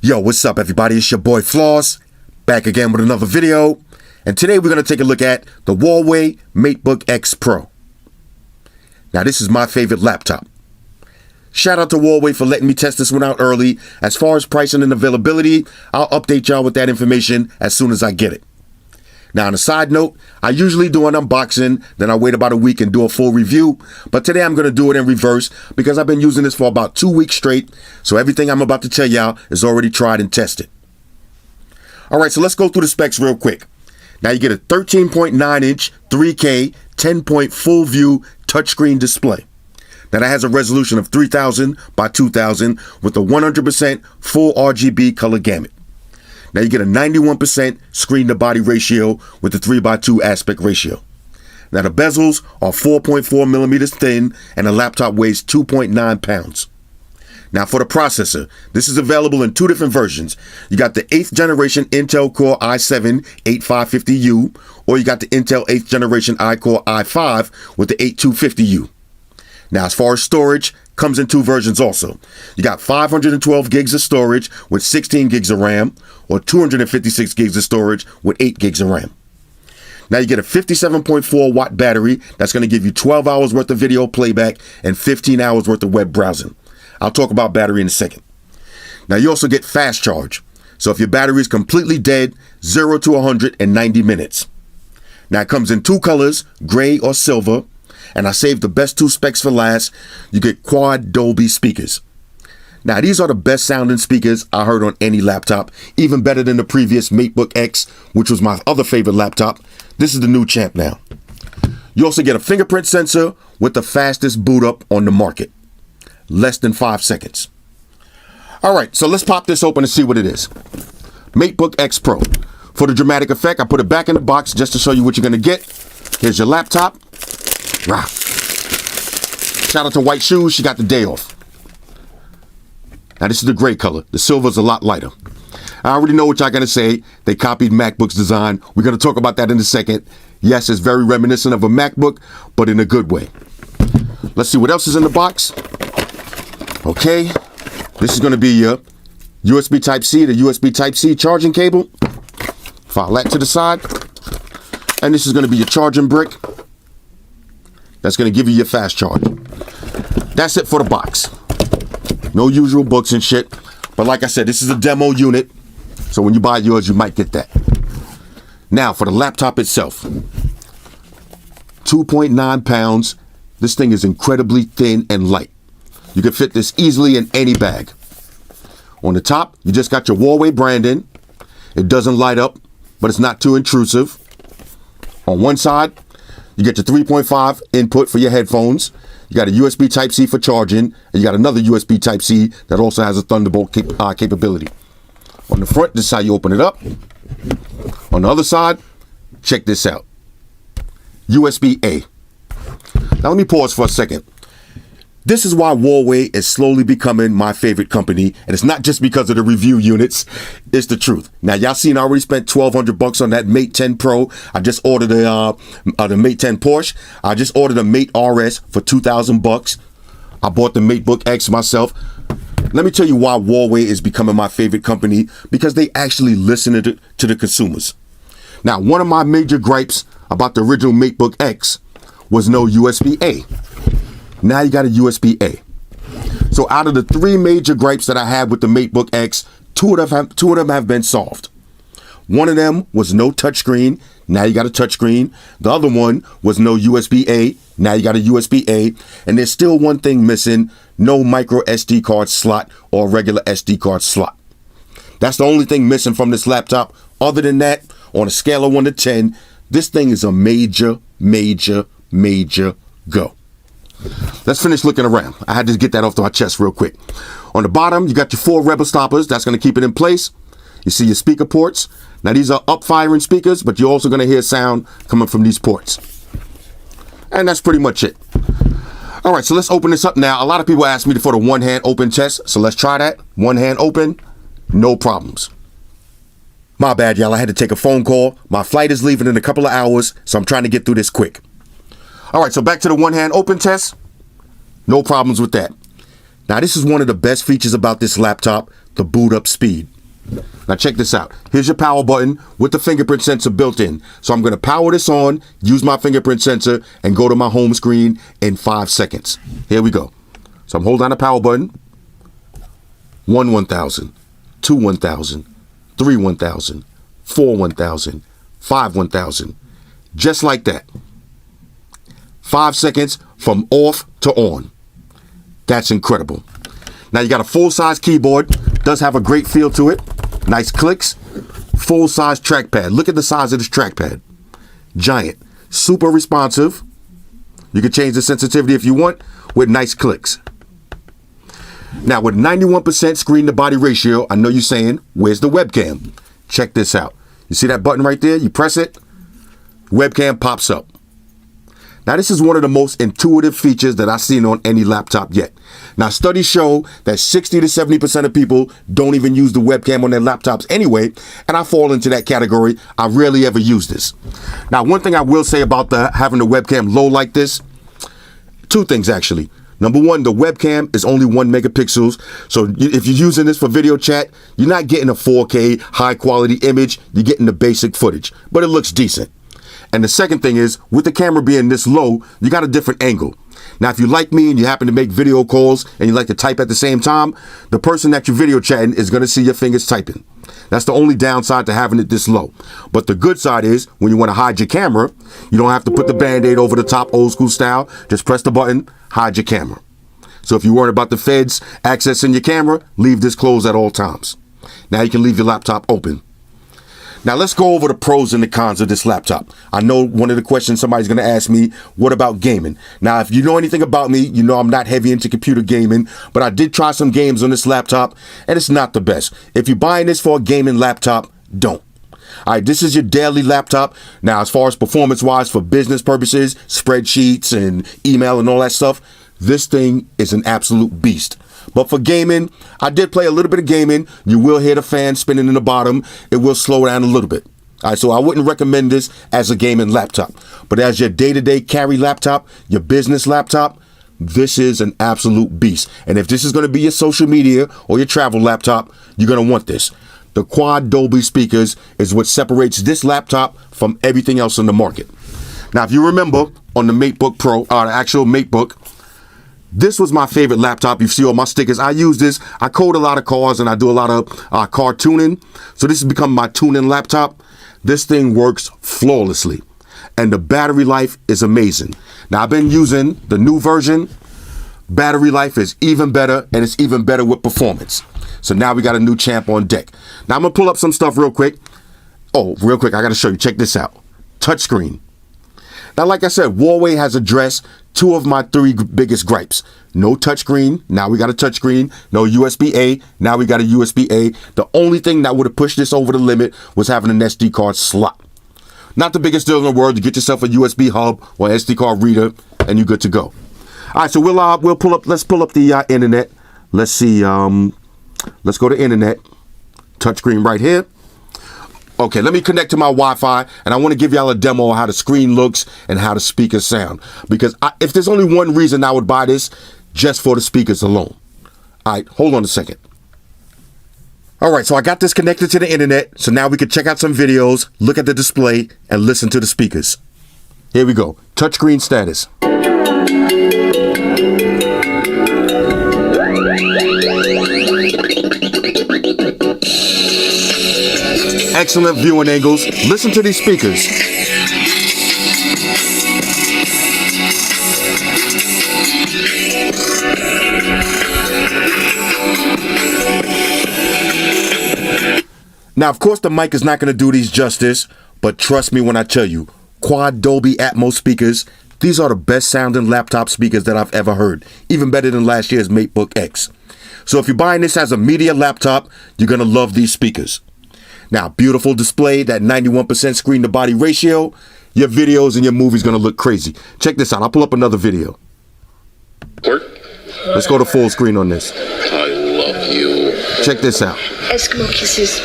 Yo, what's up everybody? It's your boy Floss, back again with another video. And today we're going to take a look at the Huawei Matebook X Pro. Now this is my favorite laptop. Shout out to Huawei for letting me test this one out early. As far as pricing and availability, I'll update y'all with that information as soon as I get it. Now on a side note, I usually do an unboxing, then I wait about a week and do a full review. But today I'm going to do it in reverse because I've been using this for about 2 weeks straight. So everything I'm about to tell y'all is already tried and tested. Alright, so let's go through the specs real quick. Now you get a 13.9-inch 3K 10-point full view touchscreen display. Now that has a resolution of 3000 by 2000 with a 100% full RGB color gamut. Now you get a 91% screen to body ratio with the 3:2 aspect ratio. Now the bezels are 4.4 millimeters thin and the laptop weighs 2.9 pounds. Now for the processor, this is available in two different versions. You got the 8th generation Intel Core i7-8550U, or you got the Intel 8th generation iCore i5 with the 8250U. Now as far as storage, comes in two versions also. You got 512 gigs of storage with 16 gigs of RAM, or 256 gigs of storage with 8 gigs of RAM. Now you get a 57.4 watt battery that's going to give you 12 hours worth of video playback and 15 hours worth of web browsing. I'll talk about battery in a second. Now you also get fast charge. So if your battery is completely dead, 0 to 100 in 90 minutes. Now it comes in two colors, gray or silver. And I saved the best two specs for last. You get quad Dolby speakers. Now these are the best sounding speakers I heard on any laptop, even better than the previous Matebook X, which was my other favorite laptop. This is the new champ now. You also get a fingerprint sensor with the fastest boot up on the market. Less than 5 seconds. All right, so let's pop this open and see what it is. Matebook X Pro. For the dramatic effect, I put it back in the box just to show you what you're gonna get. Here's your laptop. Rah. Shout out to White Shoes, she got the day off. Now this is the gray color. The silver's a lot lighter. I already know what y'all gonna say. They copied MacBook's design. We're gonna talk about that in a second. Yes, it's very reminiscent of a MacBook, but in a good way. Let's see what else is in the box. Okay, this is gonna be your USB Type-C to USB Type-C charging cable. File that to the side. And this is gonna be your charging brick. That's going to give you your fast charge. That's it for the box. No usual books and shit. But like I said, this is a demo unit. So when you buy yours, you might get that. Now for the laptop itself. 2.9 pounds. This thing is incredibly thin and light. You can fit this easily in any bag. On the top, you just got your Huawei branding. It doesn't light up, but it's not too intrusive. On one side, you get your 3.5 input for your headphones. You got a USB Type-C for charging. And you got another USB Type-C that also has a Thunderbolt capability. On the front, this is how you open it up. On the other side, check this out. USB-A. Now let me pause for a second. This is why Huawei is slowly becoming my favorite company. And it's not just because of the review units. It's the truth. Now, y'all seen I already spent $1,200 on that Mate 10 Pro. I just ordered the Mate 10 Porsche. I just ordered a Mate RS for $2,000. I bought the Matebook X myself. Let me tell you why Huawei is becoming my favorite company. Because they actually listen to the consumers. Now, one of my major gripes about the original Matebook X was no USB-A. Now you got a USB-A. So out of the three major gripes that I had with the Matebook X, two of them have been solved. One of them was no touchscreen. Now you got a touchscreen. The other one was no USB-A. Now you got a USB-A. And there's still one thing missing. No micro SD card slot or regular SD card slot. That's the only thing missing from this laptop. Other than that, on a scale of 1 to 10, this thing is a major go. Let's finish looking around. I had to get that off my chest real quick. On the bottom, you got your 4 rebel stoppers. That's going to keep it in place. You see your speaker ports. Now these are up-firing speakers, but you're also going to hear sound coming from these ports. And that's pretty much it. All right, so let's open this up now. A lot of people ask me for the one-hand open test, so let's try that. One hand open, no problems. My bad, y'all. I had to take a phone call. My flight is leaving in a couple of hours, so I'm trying to get through this quick. All right, so back to the one-hand open test. No problems with that. Now, this is one of the best features about this laptop, the boot up speed. Now check this out. Here's your power button with the fingerprint sensor built in. So I'm going to power this on, use my fingerprint sensor, and go to my home screen in 5 seconds. Here we go. So I'm holding down the power button. 1 1000, 2 1000, 3 1000, 4 1000, 5 1000. Just like that. 5 seconds from off to on. That's incredible. Now you got a full-size keyboard. Does have a great feel to it. Nice clicks. Full-size trackpad. Look at the size of this trackpad. Giant. Super responsive. You can change the sensitivity if you want with nice clicks. Now with 91% screen to body ratio, I know you're saying, where's the webcam? Check this out. You see that button right there? You press it, webcam pops up. Now this is one of the most intuitive features that I've seen on any laptop yet. Now studies show that 60 to 70% of people don't even use the webcam on their laptops anyway, and I fall into that category. I rarely ever use this. Now one thing I will say about having the webcam low like this, two things actually. Number one, the webcam is only 1 megapixels. So if you're using this for video chat, you're not getting a 4K high quality image. You're getting the basic footage, but it looks decent. And the second thing is, with the camera being this low, you got a different angle. Now, if you like me and you happen to make video calls and you like to type at the same time, the person that you're video chatting is going to see your fingers typing. That's the only downside to having it this low. But the good side is, when you want to hide your camera, you don't have to put the Band-Aid over the top old school style. Just press the button, hide your camera. So if you're worried about the feds accessing your camera, leave this closed at all times. Now you can leave your laptop open. Now let's go over the pros and the cons of this laptop. I know one of the questions somebody's going to ask me, what about gaming? Now, if you know anything about me, you know I'm not heavy into computer gaming, but I did try some games on this laptop, and it's not the best. If you're buying this for a gaming laptop, don't. All right, this is your daily laptop. Now, as far as performance-wise for business purposes, spreadsheets and email and all that stuff, this thing is an absolute beast. But for gaming, I did play a little bit of gaming. You will hear the fan spinning in the bottom. It will slow down a little bit. All right, so I wouldn't recommend this as a gaming laptop. But as your day-to-day carry laptop, your business laptop, this is an absolute beast. And if this is going to be your social media or your travel laptop, you're going to want this. The quad Dolby speakers is what separates this laptop from everything else on the market. Now, if you remember on the Matebook Pro, the actual Matebook, this was my favorite laptop. You see all my stickers. I use this. I code a lot of cars and I do a lot of car tuning. So this has become my tuning laptop. This thing works flawlessly. And the battery life is amazing. Now I've been using the new version. Battery life is even better, and it's even better with performance. So now we got a new champ on deck. Now I'm going to pull up some stuff real quick. Oh, real quick. I got to show you. Check this out. Touchscreen. Now, like I said, Huawei has addressed 2 of my 3 biggest gripes. No touchscreen. Now we got a touchscreen. No USB-A. Now we got a USB-A. The only thing that would have pushed this over the limit was having an SD card slot. Not the biggest deal in the world. You get yourself a USB hub or SD card reader, and you're good to go. All right, so we'll pull up. Let's pull up the internet. Let's see. Let's go to internet. Touchscreen right here. Okay, let me connect to my Wi-Fi, and I want to give y'all a demo of how the screen looks and how the speakers sound. Because if there's only one reason I would buy this, just for the speakers alone. All right, hold on a second. All right, so I got this connected to the internet, so now we can check out some videos, look at the display, and listen to the speakers. Here we go. Touchscreen status. Excellent viewing angles. Listen to these speakers. Now, of course, the mic is not going to do these justice, but trust me when I tell you, quad Dolby Atmos speakers, these are the best sounding laptop speakers that I've ever heard, even better than last year's Matebook X. So if you're buying this as a media laptop, you're going to love these speakers. Now, beautiful display, that 91% screen to body ratio. Your videos and your movies going to look crazy. Check this out. I'll pull up another video. Work. Let's go to full screen on this. I love you. Check this out. Eskimo kisses.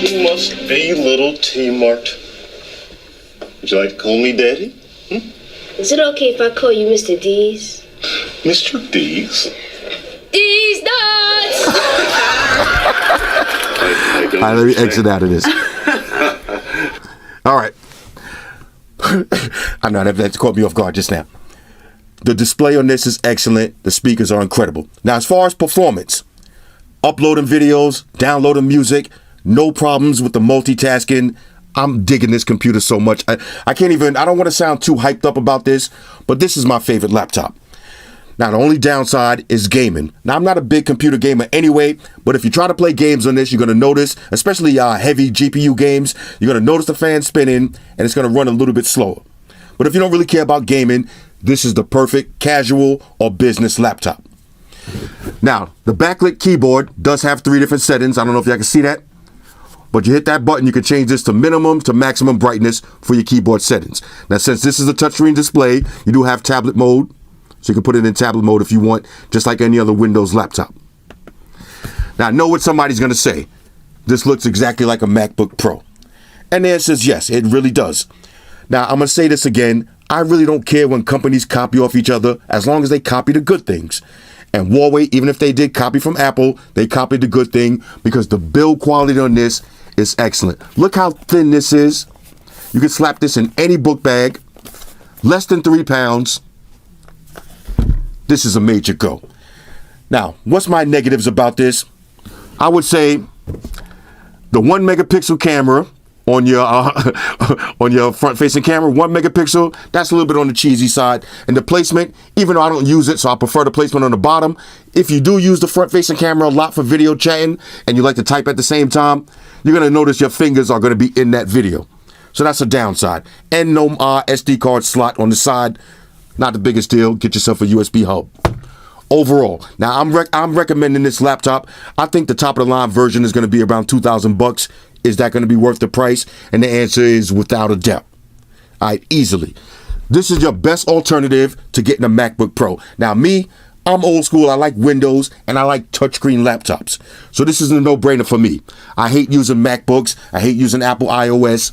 You must be little T-Mart. Would you like to call me Daddy? Is it okay if I call you Mr. Dees? Mr. Dees? These nuts! I don't All right, let me exit understand. out of this. All right. I know that caught me off guard just now. The display on this is excellent. The speakers are incredible. Now, as far as performance, uploading videos, downloading music, no problems with the multitasking. I'm digging this computer so much. I don't want to sound too hyped up about this, but this is my favorite laptop. Now, the only downside is gaming. Now, I'm not a big computer gamer anyway, but if you try to play games on this, you're going to notice, especially heavy GPU games, you're going to notice the fan spinning, and it's going to run a little bit slower. But if you don't really care about gaming, this is the perfect casual or business laptop. Now, the backlit keyboard does have 3 different settings. I don't know if y'all can see that, but you hit that button, you can change this to minimum to maximum brightness for your keyboard settings. Now, since this is a touchscreen display, you do have tablet mode. So you can put it in tablet mode if you want, just like any other Windows laptop. Now, I know what somebody's going to say. This looks exactly like a MacBook Pro. And the answer is yes, it really does. Now, I'm going to say this again. I really don't care when companies copy off each other as long as they copy the good things. And Huawei, even if they did copy from Apple, they copied the good thing because the build quality on this is excellent. Look how thin this is. You can slap this in any book bag. Less than 3 pounds. This is a major go. Now, what's my negatives about this? I would say the 1 megapixel camera on your front-facing camera, 1 megapixel, that's a little bit on the cheesy side. And the placement, even though I don't use it, so I prefer the placement on the bottom. If you do use the front-facing camera a lot for video chatting and you like to type at the same time, you're going to notice your fingers are going to be in that video. So that's a downside. And no SD card slot on the side. Not the biggest deal. Get yourself a USB hub. Overall, now I'm recommending this laptop. I think the top of the line version is going to be around $2,000. Is that going to be worth the price? And the answer is without a doubt. All right, easily. This is your best alternative to getting a MacBook Pro. Now me, I'm old school. I like Windows and I like touchscreen laptops. So this is a no-brainer for me. I hate using MacBooks. I hate using Apple iOS.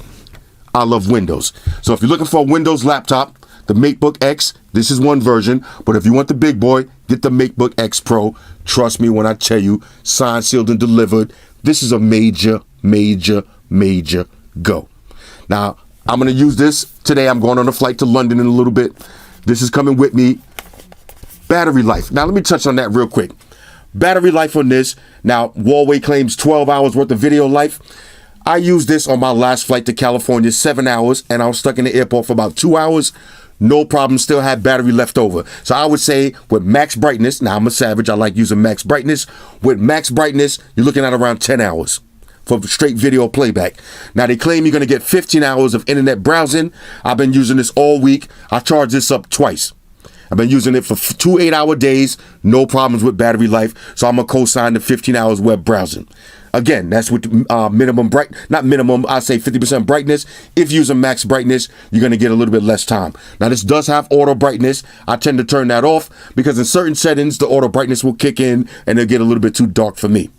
I love Windows. So if you're looking for a Windows laptop, the MateBook X, this is one version, but if you want the big boy, get the MateBook X Pro. Trust me when I tell you, signed, sealed, and delivered, this is a major go. Now, I'm going to use this today. I'm going on a flight to London in a little bit. This is coming with me. Battery life. Now, let me touch on that real quick. Battery life on this. Now, Huawei claims 12 hours worth of video life. I used this on my last flight to California, 7 hours, and I was stuck in the airport for about 2 hours. No problem, still had battery left over. So I would say with max brightness, now I'm a savage, I like using max brightness. With max brightness, you're looking at around 10 hours for straight video playback. Now they claim you're gonna get 15 hours of internet browsing. I've been using this all week. I charged this up twice. I've been using it for 2 8-hour days, no problems with battery life. So I'm gonna co-sign the 15 hours web browsing. Again, that's with minimum not minimum, I say 50% brightness. If using max brightness, you're going to get a little bit less time. Now, this does have auto brightness. I tend to turn that off because in certain settings, the auto brightness will kick in and it'll get a little bit too dark for me.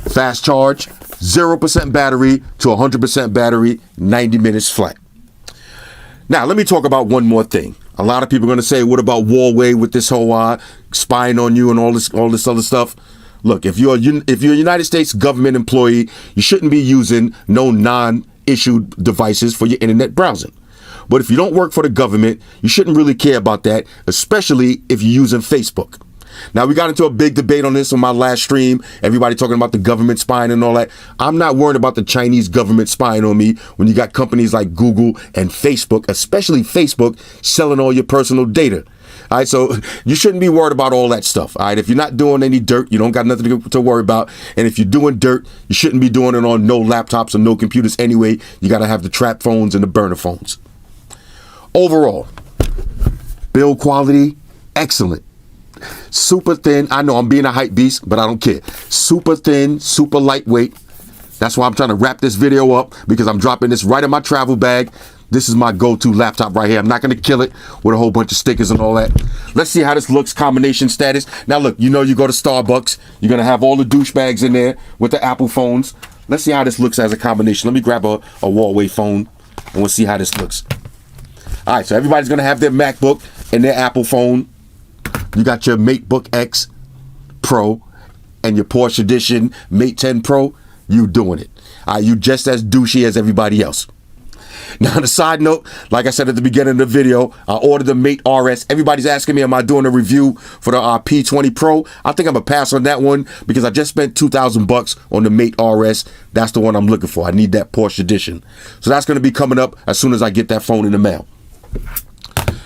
Fast charge, 0% battery to 100% battery, 90 minutes flat. Now, let me talk about one more thing. A lot of people are going to say, what about Huawei with this whole spying on you and all this other stuff? Look, if you're a United States government employee, you shouldn't be using no non-issued devices for your internet browsing. But if you don't work for the government, you shouldn't really care about that, especially if you're using Facebook. Now, we got into a big debate on this on my last stream. Everybody talking about the government spying and all that. I'm not worried about the Chinese government spying on me when you got companies like Google and Facebook, especially Facebook, selling all your personal data. All right, so you shouldn't be worried about all that stuff. All right, if you're not doing any dirt, you don't got nothing to worry about. And if you're doing dirt, you shouldn't be doing it on no laptops or no computers anyway. You got to have the trap phones and the burner phones. Overall, build quality, excellent. Super thin. I know I'm being a hype beast, but I don't care. Super thin, super lightweight. That's why I'm trying to wrap this video up because I'm dropping this right in my travel bag. This is my go-to laptop right here. I'm not going to kill it with a whole bunch of stickers and all that. Let's see how this looks, combination status. Now, look, you know you go to Starbucks. You're going to have all the douchebags in there with the Apple phones. Let's see how this looks as a combination. Let me grab a Huawei phone and we'll see how this looks. All right, so everybody's going to have their MacBook and their Apple phone. You got your Matebook X Pro and your Porsche Edition Mate 10 Pro. You doing it. You just as douchey as everybody else. Now, on a side note, like I said at the beginning of the video, I ordered the Mate RS. Everybody's asking me, am I doing a review for the P20 Pro? I think I'm going to pass on that one because I just spent $2,000 on the Mate RS. That's the one I'm looking for. I need that Porsche Edition. So that's going to be coming up as soon as I get that phone in the mail.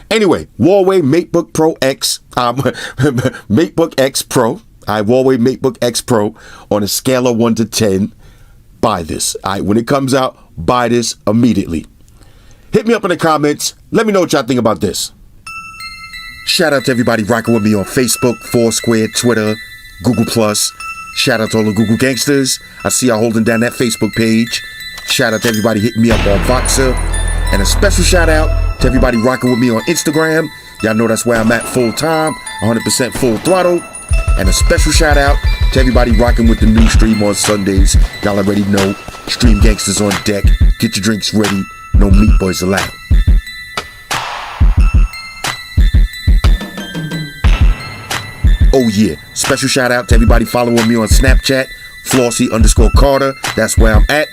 Anyway, Huawei Matebook Pro X, Matebook X Pro. Huawei Matebook X Pro on a scale of 1 to 10. Buy this. When it comes out, buy this immediately. Hit me up in the comments. Let me know what y'all think about this. Shout out to everybody rocking with me on Facebook, Foursquare, Twitter, Google+. Shout out to all the Google gangsters. I see y'all holding down that Facebook page. Shout out to everybody hitting me up on Voxer. And a special shout out to everybody rocking with me on Instagram. Y'all know that's where I'm at full time, 100% full throttle. And a special shout out to everybody rocking with the new stream on Sundays. Y'all already know, Stream Gangsters on deck. Get your drinks ready. No meat boys allowed. Oh yeah, special shout out to everybody following me on Snapchat, Flossy_Carter. That's where I'm at.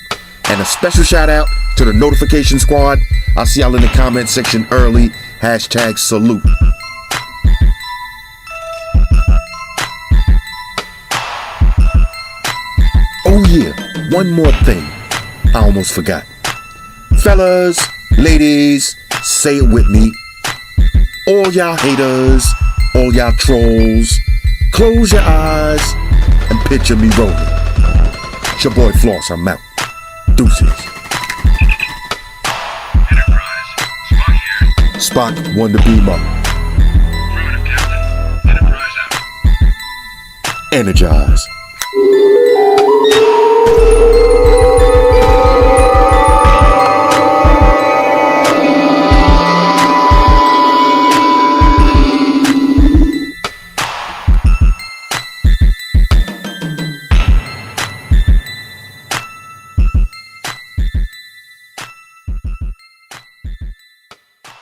And a special shout out to the notification squad. I'll see y'all in the comment section early. #salute. Oh yeah, one more thing. I almost forgot. Fellas, ladies, say it with me. All y'all haters, all y'all trolls, close your eyes and picture me rolling. It's your boy Floss, I'm out. Deuces. Enterprise, Spock here. Spock won the beam up. Affirmative, Captain. Enterprise out. Energize.